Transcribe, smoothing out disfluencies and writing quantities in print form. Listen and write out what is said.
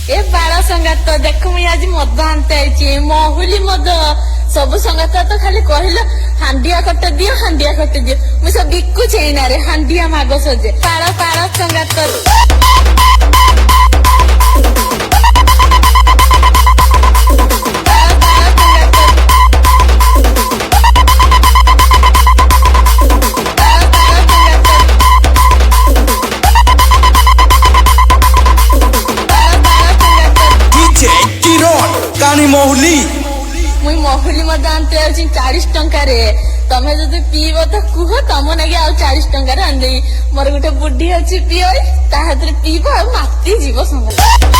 ए बाड़ा संगात देख मुई आज मद आनते आईची महुली मद सब संगात तो खाली कहलो हांडिया कट दियो मुई सब बिकु चेना रे हांडिया मागो सजे पाड़ा पाड़ा संगात कानी महुली मुई महुली मद आनते आईची 40 टंका रे तमे जदि पीबो तो कुह तम नागे आ 40 टंका रे आंदे मोर गोटे बुढ़ी अच्छी पियो ता हाथ रे पीबो आ माती जीव संग